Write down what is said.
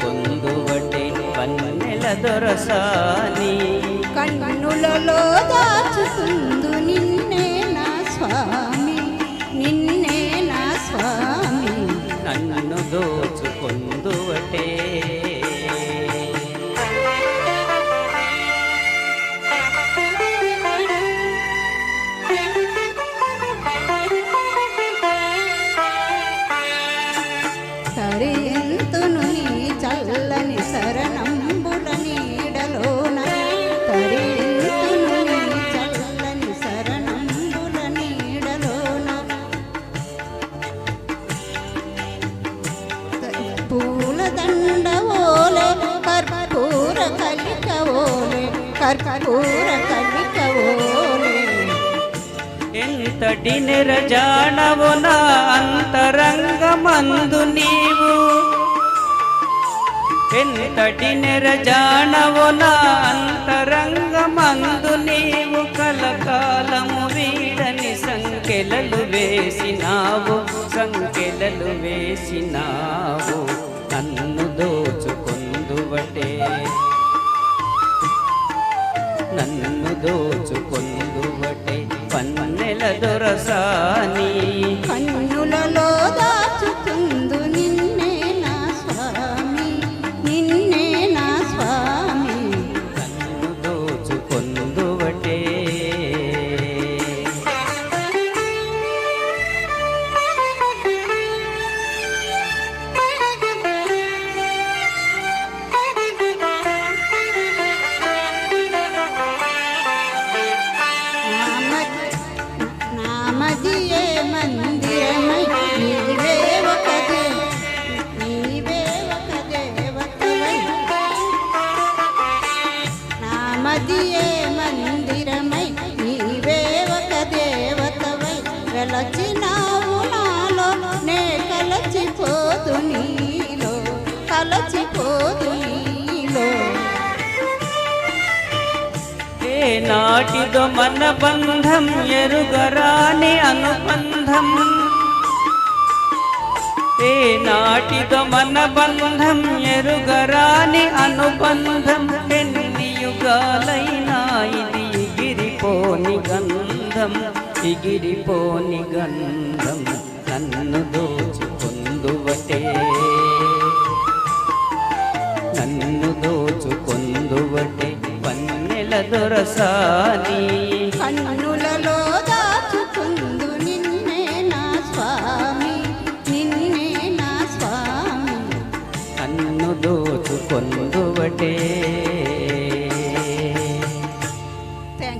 కొందువటే వన్నెల దొరసాని కన్నులలో దాచుకుందు నిన్నే నా స్వామి, నిన్నే నా స్వామి. నన్ను దోచుకొందువటే తరింతును నీ చల్లని శరణంబుల నీడలోన, తరింతును నీ చల్లని శరణంబుల నీడలోన. పూల దండవోలే కర్పూర కలికవోలే, కర్పూర కలికవోలే. ఎంతటి నిరజానవు నా అంతరంగమందు నీవు, ఎంతటి నిరజానవు నా అంతరంగమందు నీవు. కలకాలము వీడని సంకెలలు వేసినావు, సంకెలలు వేసినావు. నన్ను దోచుకొందువటే, నన్ను దోచుకొందువటే వన్నెల దొరసాని. కన్నులలో దాచుకుందు నిన్నే నా స్వామి, నిన్నే నా స్వామి. నన్ను దోచుకొందువటే నామదియే మందిరమై నీవే ఒక నీవే ఒక దేవతవై. నామదియే మందిరమై నీవే ఒక దేవతవై. వెలచినావు నాలో నే కలచిపోదు నీలో, కలచిపోదు నీలో. ఏ నాటిదో మన బంధం ఎరుగరాని అనుబంధం, ఏ నాటిదో మన బంధం ఎరుగరాని అనుబంధం. ఎన్ని యుగాలైనా ఇది ఎగిరిపోని గంధం, ఎగిరిపోని గంధం. నన్ను దోచుకొందువటే, నన్ను దోచుకొందువటే వన్నెల దొరసాని. కన్నులలో దాచుకుందు నిన్నే నా స్వామి, నిన్నే నా స్వామి. నన్ను దోచుకొందువటే